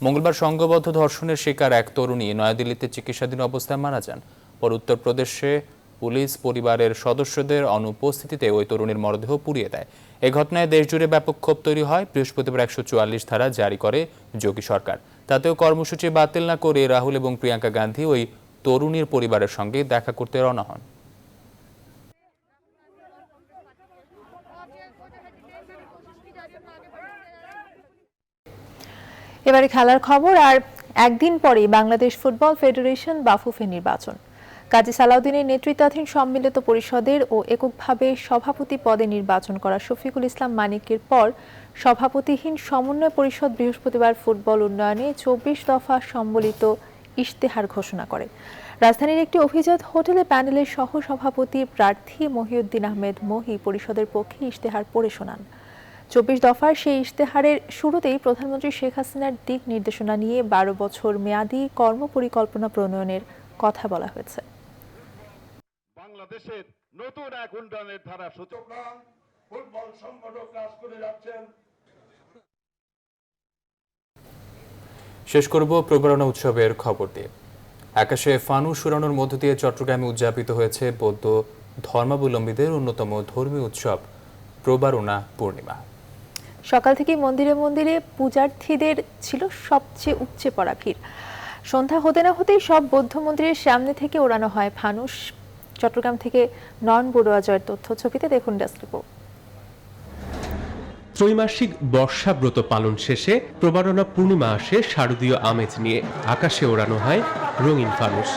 মঙ্গলবার সংঘবদ্ধ ধর্ষণের শিকার এক তরুণী নয়াদিল্লিতে চিকিৎসাধীন অবস্থায় মারা যান। পর উত্তরপ্রদেশে পুলিশ পরিবারের সদস্যদের অনুপস্থিতিতে ওই তরুণীর মরদেহ পুড়িয়ে দেয়। এই ঘটনায় দেশজুড়ে ব্যাপক ক্ষোভ তৈরি হয়। বৃহস্পতিবার 144 ধারা জারি করে যোগী সরকার। তাতেও কর্মসূচি বাতিল না করে রাহুল এবং প্রিয়াঙ্কা গান্ধী ওই তরুণীর পরিবারের সঙ্গে দেখা করতে রওনা হন। এবারে খেলার খবর। আর একদিন পরেই বাংলাদেশ ফুটবল ফেডারেশন বাফুফে নির্বাচন। কাজী সালাউদ্দিনের নেতৃত্বাধীন সম্মিলিত পরিষদের ও এককভাবে সভাপতি পদে নির্বাচন করা শফিকুল ইসলাম মানিকের পর সভাপতিহীন সমন্বয় পরিষদ বৃহস্পতিবার ফুটবল উন্নয়নে 24 দফা সম্বলিত ইশতেহার ঘোষণা করে। রাজধানীর একটি অভিজাত হোটেলে প্যানেলের সহ সভাপতি প্রার্থী মহিউদ্দিন আহমেদ মহি পরিষদের পক্ষে ইশতেহার পড়ে শোনান। 24 দফার সেই ইশতেহারের শুরুতেই প্রধানমন্ত্রী শেখ হাসিনার দিক নির্দেশনা নিয়ে 12 বছর মেয়াদী কর্মপরিকল্পনা প্রণয়নের কথা বলা হয়েছে। বাংলাদেশের নতুন এক উন্নয়নের ধারা সূচনা ফুটবল সংগঠক কাজ করে যাচ্ছেন। শেষ করব প্রবারণা উৎসবের খবর দিয়ে। আকাশে ফানুস উড়ানোর মধ্য দিয়ে চট্টগ্রামে উদযাপিত হয়েছে বৌদ্ধ ধর্মাবলম্বীদের অন্যতম ধর্মীয় উৎসব প্রবারণা পূর্ণিমা। সকাল থেকে মন্দিরে মন্দিরে পূজার্থীদের ছিল সবচেয়ে উপচে পড়া ভিড়। সন্ধ্যা হতে না হতেই সব বৌদ্ধ মন্দিরের সামনে থেকে ওড়ানো হয় ফানুস। চট্টগ্রাম থেকে নয়ন বড়ুয়া জয়ের তথ্য ছবিতে দেখুন ডেস্ক রিপোর্ট। ত্রৈমাসিক বর্ষাব্রত পালন শেষে প্রবারণা পূর্ণিমা আসে শারদীয় আমেজ নিয়ে। আকাশে ওড়ানো হয় রঙিন ফানুস।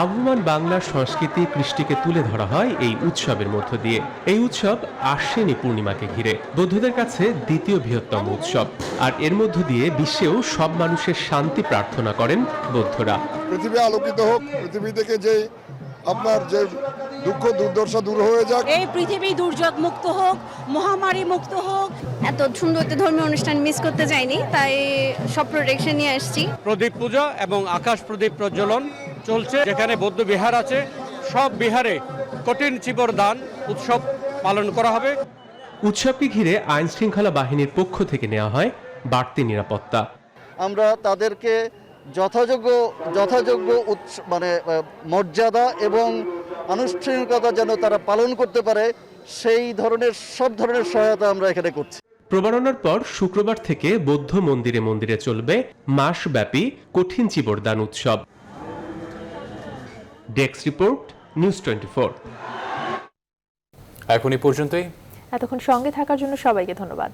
আবহমান বাংলার সংস্কৃতি কৃষ্টিকে তুলে ধরা হয় এই উৎসবের মধ্য দিয়ে। এই উৎসব আশ্বিনী পূর্ণিমাকে ঘিরে বৌদ্ধদের কাছে দ্বিতীয় বৃহত্তম উৎসব, আর এর মধ্য দিয়ে বিশ্বেও সব মানুষের শান্তি প্রার্থনা করেন বৌদ্ধরা। পৃথিবী আলোকিত হোক, পৃথিবী থেকে যে আপনার যে দুঃখ দুর্দশা দূর হয়ে যাক, এই পৃথিবী দুর্যোগ মুক্ত হোক, মহামারী মুক্ত হোক। এত সুন্দর একটা ধর্মীয় অনুষ্ঠান মিস করতে যাইনি, তাই সব প্রোটেকশন নিয়ে আসছি। প্রদীপ পূজা এবং আকাশ প্রদীপ প্রজ্বলন চলছে। যেখানে বৌদ্ধ বিহার আছে, সব বিহারে কঠিন চিবর দান উৎসব পালন করা হবে। উৎসবকে ঘিরে আইন শৃঙ্খলা বাহিনীর পক্ষ থেকে নেওয়া হয় বাড়তি নিরাপত্তা। আমরা তাদেরকে যথাযোগ্য মর্যাদা এবং আনুষ্ঠানিকতা যেন তারা পালন করতে পারে, সেই ধরনের সব ধরনের সহায়তা আমরা এখানে করছি। প্রবারণার পর শুক্রবার থেকে বৌদ্ধ মন্দিরে মন্দিরে চলবে মাসব্যাপী কঠিন চিবরদান উৎসব। Desk report, news 24। এখনই পর্যন্তই। এতক্ষণ সঙ্গে থাকার জন্য সবাইকে ধন্যবাদ।